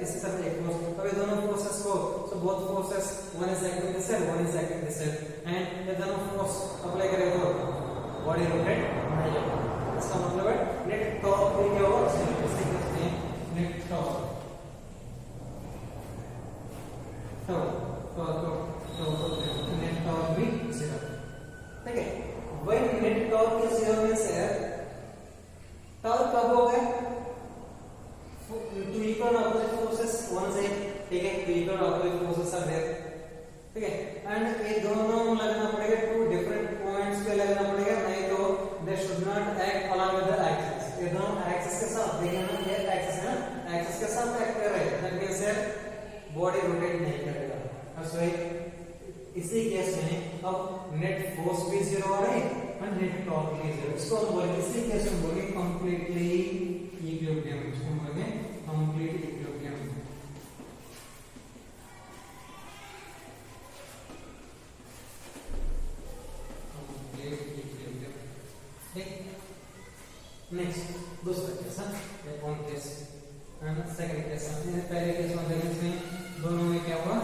इसी तरह एक फोर्स, अब ये दोनों फोर्सेस को, so both forces one is acting this side, one is acting this side, and ये दोनों फोर्स अप्लाई करें तो बॉडी रोटेट नहीं होगा। इसका मतलब है नेट टॉर्क भी क्या होगा, इसी केस में नेट टॉर्क नेट टॉर्क भी 0, ठीक है। When net torque is 0 means torque कब होगा, two equal opposite forces one से, ठीक है, two equal opposite forces are there, ठीक है, एंड ये दोनों लगना पड़ेगा, टू डिफरेंट पॉइंट्स पे लगना पड़ेगा, नहीं तो they should not act along with the axis. ये दोनों एक्सिस के साथ देखना, ये एक्सिस है ना, एक्सिस के साथ एक्ट कर रहे हैं, दैट मींस बॉडी रोटेट नहीं करेगा। सो इसी केस में अब नेट फोर्स भी 0 आ रही है और नेट टॉर्क भी 0, इसको हम बोलेंगे, इसी केस में बोलेंगे कंप्लीटली इक्विलिब्रियम, इसको बोलेंगे कंप्लीट इक्विलिब्रियम। नेक्स्ट दूसरा केस है, one case and second case. पहले केस में देखने में दोनों में क्या हुआ,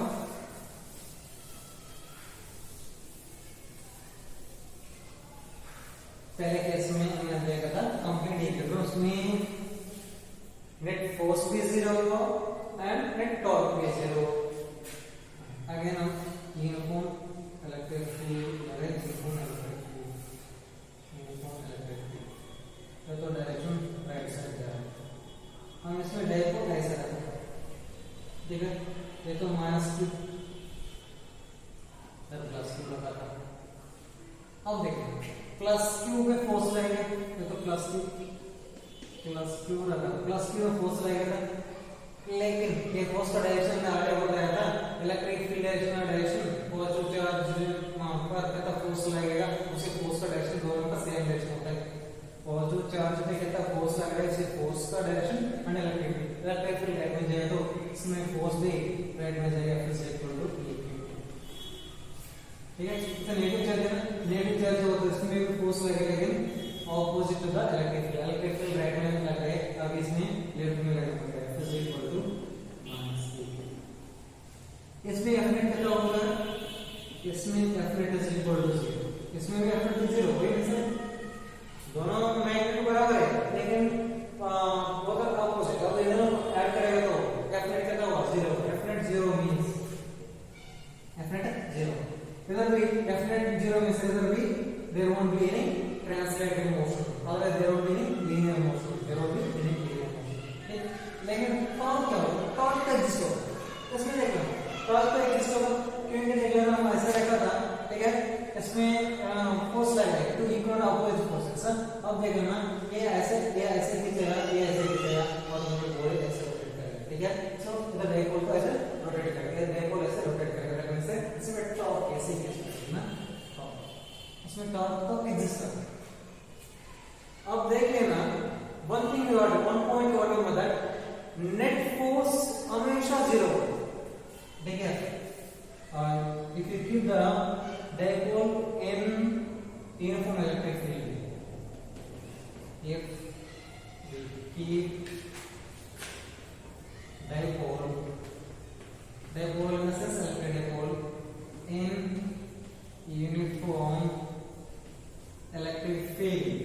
पहले केस में हमने देखा था कंप्लीट इक्विलिब्रियम, उसमें नेट फोर्स भी 0 हुआ एंड नेट टॉर्क भी 0। अगेन हम uniform electric field uniform electric field तो डायरेक्शन राइट साइड जा रहा है, हम इसमें डायपोल ऐसा रखते हैं, ठीक है, ये तो माइनस q प्लस q लगा था। अब देखिए प्लस q पे फोर्स लगेगा, ये तो प्लस q लगा, प्लस q में फोर्स लगेगा, लेकिन ये फोर्स का डायरेक्शन में आगे बढ़ रहा था, इलेक्ट्रिक फील्ड डायरेक्शन का डायरेक्शन पॉजिटिव चार्ज पर कितना फोर्स लगेगा, उसी फोर्स का डायरेक्शन दोनों का सेम डायरेक्शन होता है। पॉजिटिव चार्ज पे कितना फोर्स लग रहा है, इसी फोर्स का direction and electric field right में जाए तो इसमें फोर्स भी राइट में जाएगा, फिर से इक्वल टू e, ठीक है। तो नेगेटिव चार्ज है ना, नेगेटिव चार्ज हो तो इसमें भी फोर्स लगेगा, लेकिन opposite to the electric field right में लग रहा है, अब इसमें लेफ्ट में लगना पड़ेगा, फिर से इक्वल टू -e। इसमें F नेट कितना होगा, इसमें F net is equal to 0, इसमें भी F नेट 0 होगा, इसमें दोनों मैग्नीट्यूड बराबर है, लेकिन बोथ आर ऑपोजिट। अब इधर ऐड करेगा तो F नेट कितना होगा, 0। F net 0 means F net 0, इधर भी F नेट 0 मींस इधर भी there won't be any translating motion, or there won't be any linear motion, there won't be any linear motion, ठीक। लेकिन टॉर्क क्या होगा, टॉर्क का एग्जिस्ट होगा, इसमें देखो टॉर्क का एग्जिस्ट होगा, क्योंकि देखो हम ऐसे रखा था, ठीक है, इसमें फोर्स लगेगा टू इक्वल ऑपोजिट फोर्सेस। अब देखो ना, ये ऐसे खींचेगा, ये ऐसे खींचेगा और दोनों बॉडी ऐसे रोटेट करेगा, ठीक है। सो इधर डायपोल को ऐसे रोटेट करेगा, डायपोल ऐसे रोटेट करेगा, से इसमें टॉर्क ऐसे ही ना, इसमें टॉर्क तो एग्जिस्ट करता है। अब देख लेना one point note that net force हमेशा 0 होगा, ठीक है। If you keep the dipole in uniform electric field, if we keep dipole in the sense electric dipole in uniform electric field,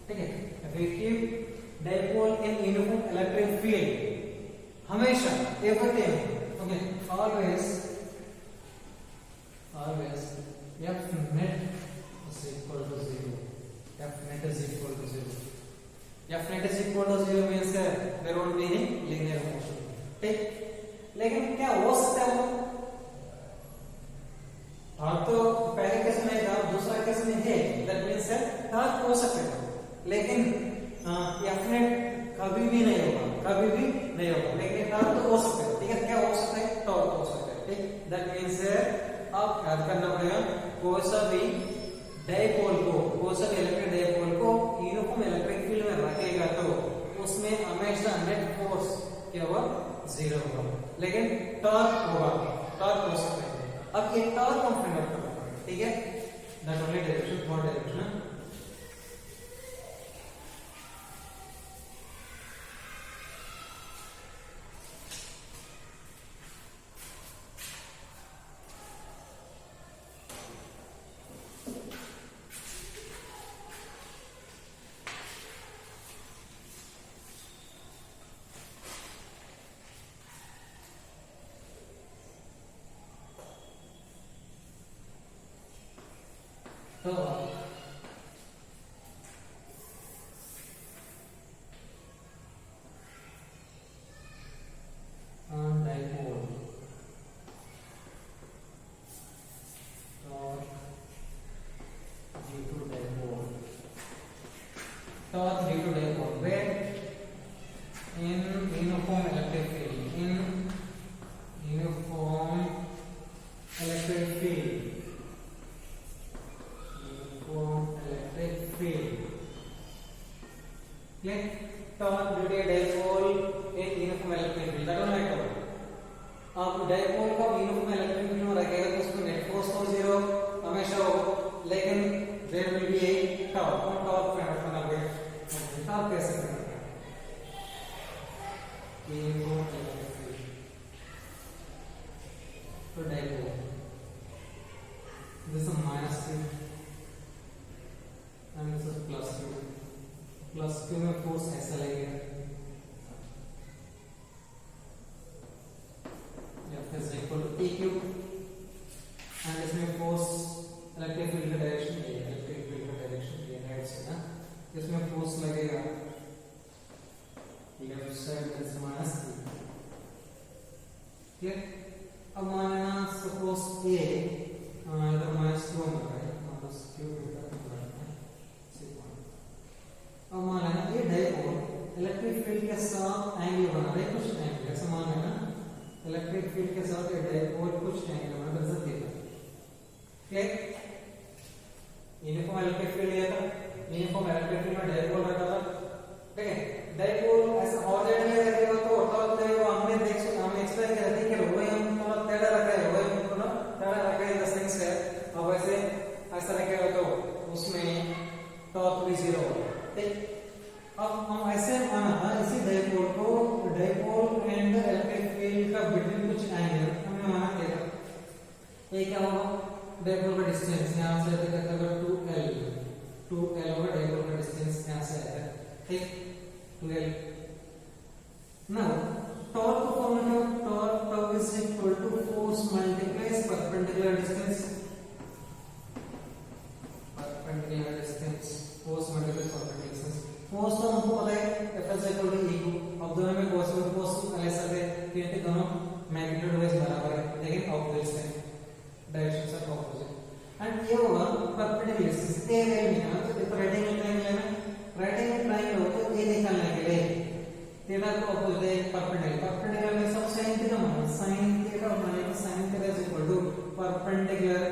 ठीक है। if we keep dipole in uniform electric field, हमेशा everything, okay, always F net is equal to 0. F net is equal to 0. F net is equal to 0 means there won't be any linear motion, ठीक। लेकिन क्या हो सकता है वो, तो पहले केस में था, दूसरा केस में है, दैट मींस टॉर्क हो सकता है, लेकिन F net कभी भी नहीं होगा, लेकिन टॉर्क तो हो सकता है, ठीक है। क्या हो सकता है, टॉर्क हो सकता है, ठीक। दैट मींस आप याद करना पड़ेगा, कोई सा भी डायपोल को, कोई सा भी इलेक्ट्रिक डायपोल को यूनिफॉर्म इलेक्ट्रिक फील्ड में रखेगा तो उसमें हमेशा नेट फोर्स क्या होगा, 0 होगा, लेकिन टॉर्क हो सकता है। अब ये टॉर्क हम फाइंड आउट करना पड़ेगा, ठीक है। That only direction, for direction तो dipole G2 dipole torque G2 dipole where in uniform electric field uniform electric field clear torque due to a dipole in uniform electric field that one I covered आप dipole का uniform electric field में रखेगा तो उसमें net force तो zero हमेशा हो लेकिन there will be a torque कौन टॉर्क फाइंड करना है टॉर्क कैसे करना है यूनिफॉर्म इलेक्ट्रिक फील्ड तो dipole this is minus q and this is plus q में फोर्स ऐसा लगेगा is equal to EQ and इसमें force इलेक्ट्रिक फील्ड का डायरेक्शन ये इलेक्ट्रिक फील्ड का डायरेक्शन ये राइट से ना इसमें फोर्स लगेगा left side is minus clear अब मानना सपोज ए इधर माइनस q में है माइनस q अब मानना ये डाइपोल इलेक्ट्रिक फील्ड के साथ एंगल बना रहा है कुछ एंगल ऐसा मानना इलेक्ट्रिक फील्ड के साथ ये डाइपोल कुछ एंगल में बदल देगा क्लियर यूनिफॉर्म इलेक्ट्रिक फील्ड लिया था यूनिफॉर्म इलेक्ट्रिक फील्ड में डाइपोल रखा था ठीक है डाइपोल ऐसा ऑर्डिनरी में रखेगा तो टॉर्क देगा हमने एक्सप्लेन किया था कि वो हम थोड़ा टेढ़ा रखा है वो हम थोड़ा टेढ़ा रखा है इन द सेंस है अब ऐसे ऐसा रखेगा तो उसमें टॉर्क भी जीरो होगा ठीक अब हम ऐसे माना इसी डाइपोल को डाइपोल एंड इलेक्ट्रिक फील्ड का बिटवीन कुछ एंगल हमने माना क्या ये क्या होगा डाइपोल का डिस्टेंस यहां से तक अगर 2l होगा डाइपोल का डिस्टेंस यहां से आएगा ठीक 2l नाउ टॉर्क को formula torque is equal to force multiplies perpendicular distance force multiplies perpendicular distance force तो हमको पता है F is equal to E अब दोनों में पॉसिबल फोर्स ले सकते हैं क्योंकि दोनों मैग्नीट्यूड वाइज बराबर है लेकिन ऑपोजिट है डायरेक्शंस आर ऑपोजिट एंड ये होगा परपेंडिकुलर डिस्टेंस ए रे में तो राइट एंगल ट्रायंगल है ना राइट एंगल ट्रायंगल हो तो ए निकालने के लिए थीटा को ऑपोजिट है परपेंडिकुलर में सब sin theta minus sin theta is equal to perpendicular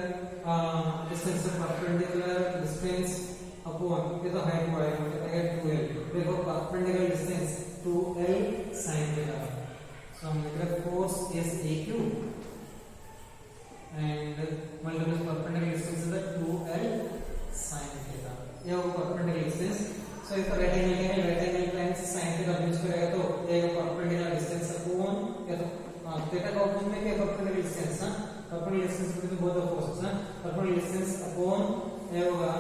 distance perpendicular distance upon ये तो हाइट बढ़ाएगा अगर 2l देखो perpendicular distance 2l sin theta so हम लिख रहे force is aq and multiply perpendicular distance is 2l sin theta ये वो perpendicular distance so if right angle line से sin थीटा यूज करेगा तो ये परपेंडिकुलर डिस्टेंस अपॉन ये तो थीटा का ऑपोजिट में क्या परपेंडिकुलर डिस्टेंस ना perpendicular distance between both the forces ना परपेंडिकुलर डिस्टेंस अपॉन ये होगा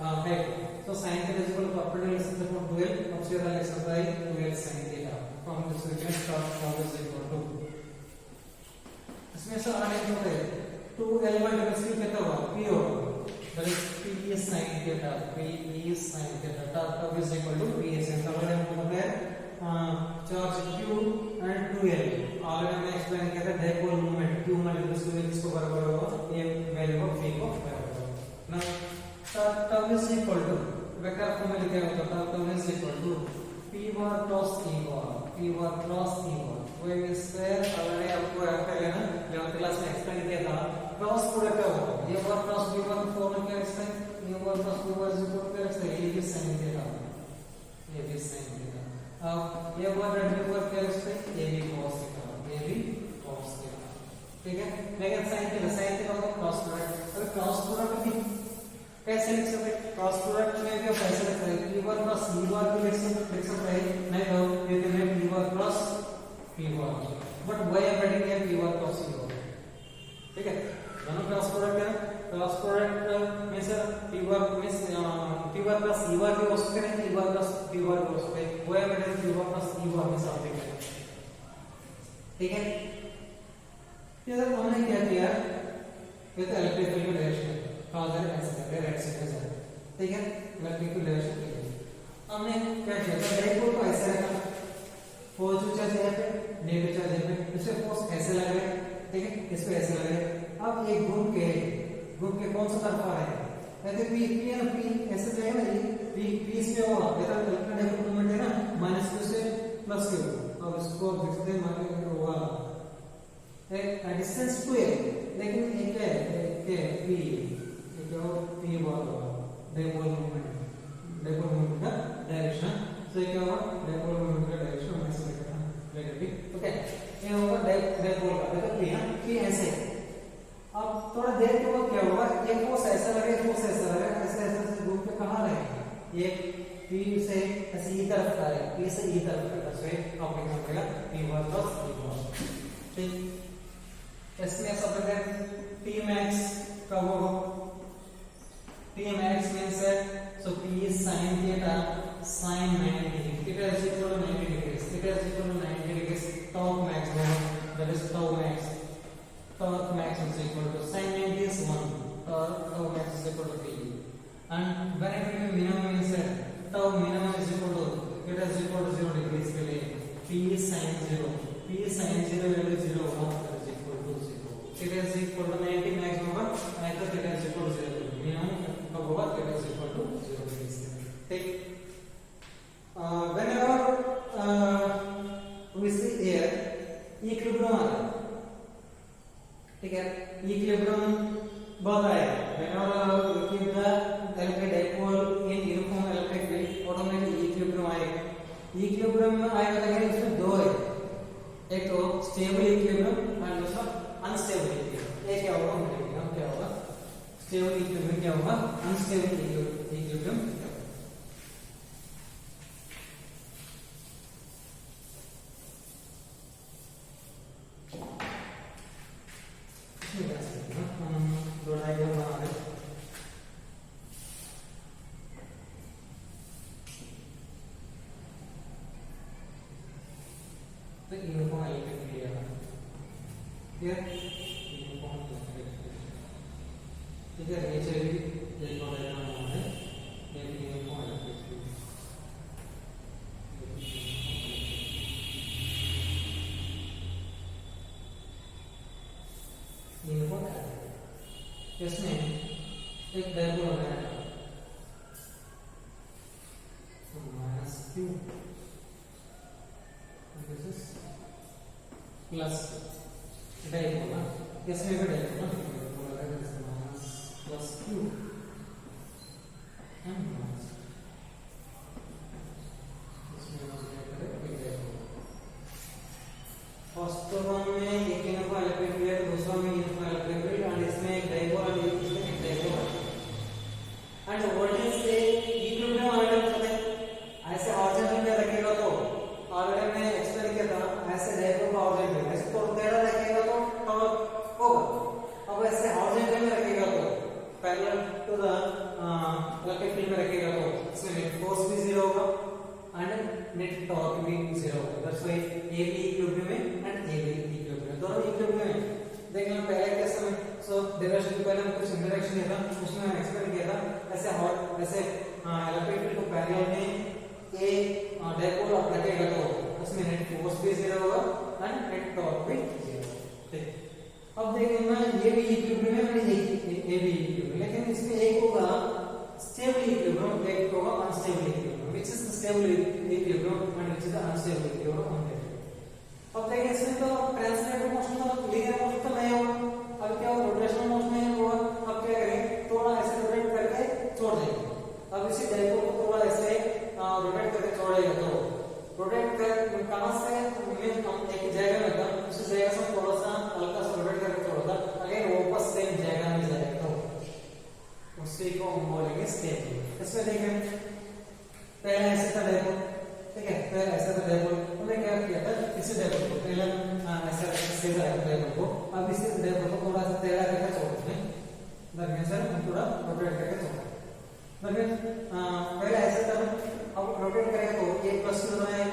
height so sin theta is equal to perpendicular distance upon 2l अब सीधा लिख सकता है 2l sin theta from this we can start how is equal to इसमें से आने को है 2l minus q कितना होगा p होगा that is p sin theta torque is equal to p sin तो हमने बोला है charge q and 2l already हमने एक्सप्लेन किया था dipole moment q minus q इसको बराबर होगा ये वैल्यू ऑफ p को बराबर होगा ना tau is equal to vector form में लिखा होता है tau is equal to p bar cross e bar when is there already आपको याद कर लेना 11th क्लास में एक्सप्लेन किया था क्रॉस प्रोडक्ट क्या होता है a bar cross b bar form में क्या explain a bar cross b bar is equal to क्या एक्सप्लेन a भी sin थीटा अब a bar and b bar क्या एक्सप्लेन a भी cos थीटा ठीक है लेकिन sin थीटा का क्रॉस प्रोडक्ट अब क्रॉस प्रोडक्ट भी कैसे लिख सकते हैं क्रॉस प्रोडक्ट में क्या कैसे लिख सकते हैं p bar plus e bar भी लिख सकते हैं नहीं तो ये मैं p bar plus p bar but why am I writing here p bar plus e bar ठीक है दोनों क्रॉस प्रोडक्ट है क्रॉस प्रोडक्ट में sir p bar plus e bar भी हो सकते हैं p bar plus p bar भी हो सकते हैं why am I writing p bar plus e bar में साथ लिखा है ठीक है ये हमने क्या किया ये तो इलेक्ट्रिक फील्ड का डायरेक्शन है फादर ऐसे कर रहे राइट साइड में जा रहे, ठीक है, इलेक्ट्रिक की डायरेक्शन ठीक है। हमने क्या किया था, डाइपोल को ऐसे रखा, पॉजिटिव चार्ज यहाँ पे, नेगेटिव चार्ज यहाँ पे, इससे फोर्स ऐसे लग रहा है, ठीक है, इस पे ऐसे लग रहा है। अब ये घूम के कौन सा तरफ आ रहा है, कहते पी पी है ना, पी ऐसे जाएगा ना, ये पी इस पे होगा, ये तो इलेक्ट्रोडाइपोल मोमेंट है ना, -q से +q। अब इसको देखते हैं, मान लो होगा एक डिस्टेंस 2 है, लेकिन ये क्या है, पी, ये क्या हो, पी बॉल होगा, डाइपोल मोमेंट का डायरेक्शन। तो क्या होगा, डाइपोल मोमेंट का डायरेक्शन हम ऐसे लेकर नेगेटिव, ओके, ये होगा डाइपोल का, देखो पी है, पी ऐसे। अब थोड़ा देर के बाद क्या होगा, ये फोर्स ऐसा लगेगा, फोर्स ऐसा लगेगा, ऐसे ऐसे घूम के कहां रहेगा, ये पी से ऐसे ई तरफ का है, पी से ई तरफ का, सो आप लिखना पड़ेगा P one plus P one, ठीक। इसमें सब देखते पी मैक्स का होगा, P max means so p is sin theta sin 90 degree, theta is equal to 90 degrees, theta is equal to 90 degrees, torque maximum, that is tau max, torque max is equal to sin 90 is 1, tau max is equal to 3, and when it will be minimum is tau minimum is equal to, theta is equal to 0 degrees के लिए p is sin 0, p is sin 0 value 0 1, that is equal to 0, theta is equal to 90 maximum होगा, नहीं तो theta is equal to 0, minimum कब होगा, theta is equal to 0 degrees, ठीक। whenever we see here equilibrium आ रहा है, ठीक है, equilibrium बहुत आएगा, whenever we keep the electric dipole in uniform electric field, automatically equilibrium आएगा। equilibrium में आएगा तो इसमें दो है, एक तो stable equilibrium और दूसरा unstable equilibrium। ये क्या होगा, हम क्या होगा, stable equilibrium क्या होगा, unstable equilibrium क्या होगा। दो डायग्राम बना रहे, तो यूनिफॉर्म इलेक्ट्रिक फील्ड है, यूनिफॉर्म इलेक्ट्रिक फील्ड, ठीक है, ये चलिए एक और डायग्राम बना रहे, ये यूनिफॉर्म इलेक्ट्रिक फील्ड, यूनिफॉर्म इसमें एक डायपोल बनाया था, -q, this is plus dipole ना, इसमें भी डायपोल ना, +q and minus, इसमें हम क्या करें, फर्स्ट वन में एक यूनिफॉर्म इलेक्ट्रिक फील्ड, दूसरा में यूनिफॉर्म इलेक्ट्रिक फील्ड, और इसमें एक डायपोल और इसमें एक डायपोल, एंड वोल्टेज से इक्विलिब्रियम आइटम होते हैं, ऐसे हॉरिजॉन्टल में रखेगा तो ऑलरेडी मैं एक्सप्लेन किया था, ऐसे डायपोल का हॉरिजॉन्टल में ऐसे तो टेढ़ा रखेगा तो टॉर्क होगा, अब ऐसे हॉरिजॉन्टल में रखेगा तो parallel to the electric field में रखेगा तो इसमें नेट फोर्स भी 0 होगा एंड नेट टॉर्क भी 0 होगा, that's why A B equilibrium में एंड ए बी इक्विलिब्रियम, दोनों इक्विलिब्रियम में। देख लेना पहले कैसे में, सो डायरेक्शन के पहले कुछ इंटरेक्शन किया था, उसमें मैंने एक्सप्लेन किया था, ऐसे इलेक्ट्रिक फील्ड को पैरेलल में ए डायपोल आप रखेगा तो उसमें नेट फोर्स भी 0 होगा एंड नेट टॉर्क भी 0, ठीक। अब देखना ये भी इक्विलिब्रियम है और ये भी इक्विलिब्रियम, लेकिन इसमें एक होगा स्टेबल इक्विलिब्रियम, एक होगा unstable equilibrium, which is the stable equilibrium and which is the unstable equilibrium. अब देखिए इसमें तो ट्रांसलेटर मोशन तो लीनियर मोशन तो नहीं होगा, अब क्या होगा, रोटेशनल मोशन नहीं होगा, अब क्या करेंगे, थोड़ा ऐसे रोटेट करके छोड़ देंगे, अब इसी डायपोल को थोड़ा ऐसे रोटेट करके छोड़ेगा तो रोटेट कर कहां से, हम एक जगह में था, उसी जगह से थोड़ा सा हल्का सा रोटेट करके छोड़ा था, अगेन वापस सेम जगह में जाएगा तो उसी को हम बोलेंगे स्टेबल। इसमें देखें पहले ऐसे था डायपोल, ठीक है, पहले ऐसा था डायपोल, हमने क्या किया था, इसी डायपोल को पहले ऐसा सीधा डायपोल को, अब इसी डायपोल को थोड़ा सा टेढ़ा करके छोड़ते हैं, दरमियान से हम थोड़ा रोटेट करके छोड़ते हैं, दरमियान पहले ऐसा था, अब रोटेट करेंगे तो ये प्लस q बनाए,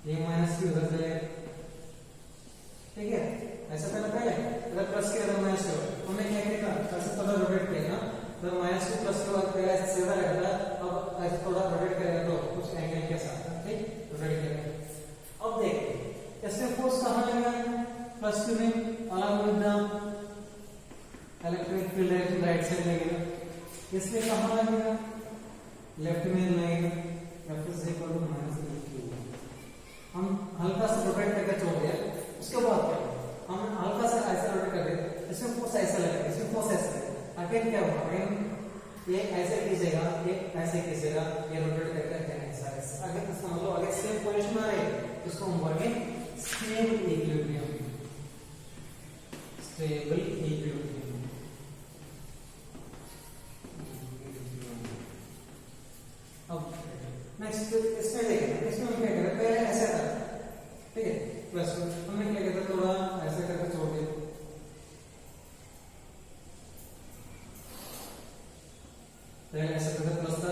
ये माइनस q उधर जाएगा, ठीक है, ऐसा था ना पहले, इधर प्लस q इधर माइनस q, हमने क्या किया ऐसे सीधा रहता है, अब ऐसे थोड़ा रोटेट करेगा तो कुछ एंगल के साथ, ठीक, रोटेट करेगा। अब देखिए इसमें फोर्स कहाँ लगेगा, प्लस Q में along with the electric field direction right side लगेगा। इसमें कहाँ लगेगा, लेफ्ट में लगेगा, F is equal to minus Q। हम हल्का सा रोटेट करके छोड़ दिया, उसके बाद क्या हम हल्का सा ऐसा रोटेट कर दिया, इसमें फोर्स ऐसा लगेगा, इसमें फोर्स ऐसा लगेगा। अगेन क्या होगा, अगेन ये ऐसे कीजिएगा, ये ऐसे कीजिएगा, ये रोटेट करके ऐसा ऐसा, अगर इसका मतलब अगर सेम पोजीशन में रहे इसको हम बोलेंगे स्टेबल इक्विलिब्रियम, स्टेबल इक्विलिब्रियम। अब नेक्स्ट इसमें देखिए, इसमें हम क्या करें, पहले ऐसा था, ठीक है, प्लस हमने क्या किया था, थोड़ा ऐसे करके छोड़ दिया, पहले ऐसे करके प्लस था,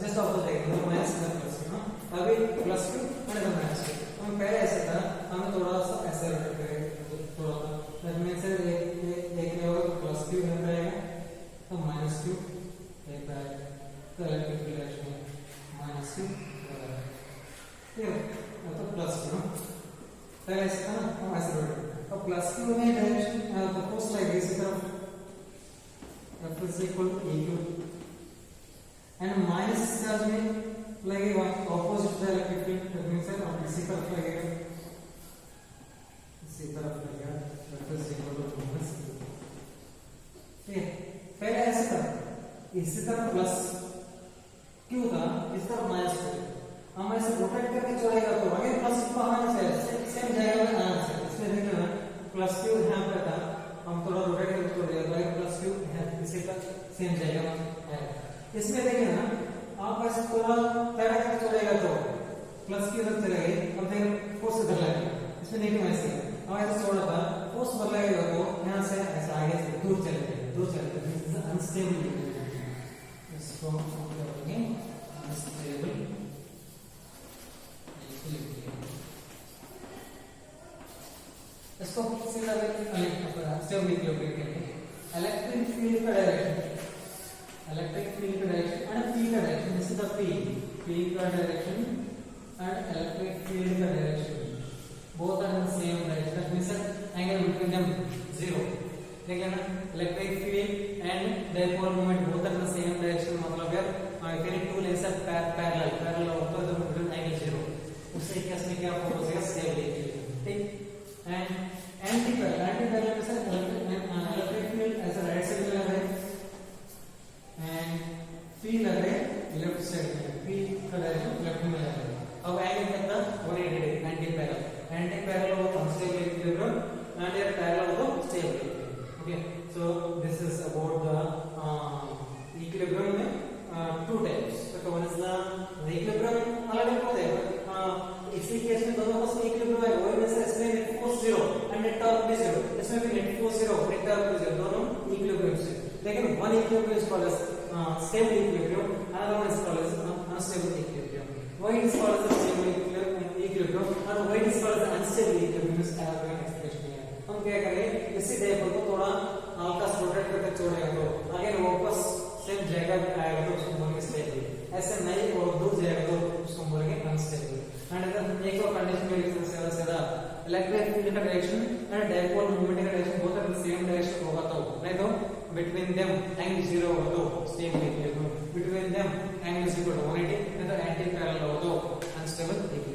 जस्ट ऑपोजिट देखिए, माइनस था प्लस ना, अभी प्लस Q और माइनस Q। हम पहले ऐसे था, हमें थोड़ा सा ऐसे रोटेट करेंगे, थोड़ा सा दैट मींस एक लेवल प्लस Q है रहेगा, तो माइनस Q एक आएगा, तो electric field direction minus Q ठीक है, तो प्लस Q पहले ऐसे था ना, हम ऐसे रोटेट, अब प्लस Q में डायरेक्शन तो फोर्स लगेगी इसी तरफ, F is equal to EQ and minus charge में लगेगा opposite the electric field, that means अब इसी तरफ लगेगा, इसी तरफ लगेगा, F is equal to minus Q। ठीक है, पहले ऐसे था, इसी तरफ प्लस Q था, इस तरफ माइनस Q, हम ऐसे रोटेट करके चलेगा तो अगेन प्लस Q कहाँ से सेम जाएगा ना आंसर, इसमें देखिए ना प्लस Q यहाँ पे था, हम थोड़ा रोटेट करके छोड़ दिया तो प्लस Q है, इसी का सेम जाएगा है। इसमें देखिए ना आप ऐसे थोड़ा टेढ़ा करके चलेगा तो प्लस Q तक चलेगा, अब देखिए फोर्स इधर लगेगा, इसमें नेगेटिव ऐसे है, अब ऐसे छोड़ा था फोर्स बदलेगा तो यहाँ से ऐसे आगे से दूर चलेगा, दिस इज अनस्टेबल, इसको हम करेंगे अनस्टेबल इक्विलिब्रियम। इसको सीधा स्टेबल इक्विलिब्रियम करेंगे। इलेक्ट्रिक फील्ड का डायरेक्शन, इलेक्ट्रिक फील्ड का डायरेक्शन एंड P का direction, this is the P का डायरेक्शन एंड इलेक्ट्रिक फील्ड का direction, both are in the same direction, that means angle between them 0, देखिए ना electric field and dipole moment both are in the same direction, मतलब यार if any two lenses are parallel हो तो दोनों between angle 0, उससे case में क्या हो जाएगा स्टेबल इक्विलिब्रियम, ठीक। एंड एंटी पैरेलल में सर इलेक्ट्रिक फील्ड ऐसा राइट साइड में लग रहा है एंड P लग रहा है लेफ्ट साइड में, P का डायरेक्शन लेफ्ट में लग रहा है। अब एंगल कितना 180 डिग्री, एंटी पैरेलल हो तो अनस्टेबल इक्विलिब्रियम एंड यार पैरेलल हो तो stable equilibrium. Okay, so this is about the equilibrium में टू टाइप्स, तो वन इज द इक्विलिब्रियम अलग होता है, इसी केस में दोनों बस इक्विलिब्रियम है, वही में से इसमें net force 0 and net torque भी 0, इसमें भी नेट फोर्स 0 नेट टॉर्क भी 0, दोनों इक्विलिब्रियम से, लेकिन one equilibrium is called as stable equilibrium, another one is called as unstable equilibrium. Why it is called as stable equilibrium and why it is called as unstable equilibrium is explanation है। हम क्या करेंगे, इसी dipole को थोड़ा हल्का सा rotate करके छोड़ेगा तो अगेन वापस सेम जगह आएगा तो उसको बोलेंगे स्टेबल, ऐसे नहीं और दूर जाएगा तो उसको बोलेंगे अनस्टेबल। एंड अगर एक और कंडीशन में लिख सकते हैं सीधा इलेक्ट्रिक फील्ड का डायरेक्शन एंड डायपोल मूवमेंट का direction both are the same direction होगा तो, नहीं तो between them angle 0 हो तो stable equilibrium, between them angle is equal to 180, नहीं तो एंटी पैरेलल हो तो अनस्टेबल इक्विलिब्रियम।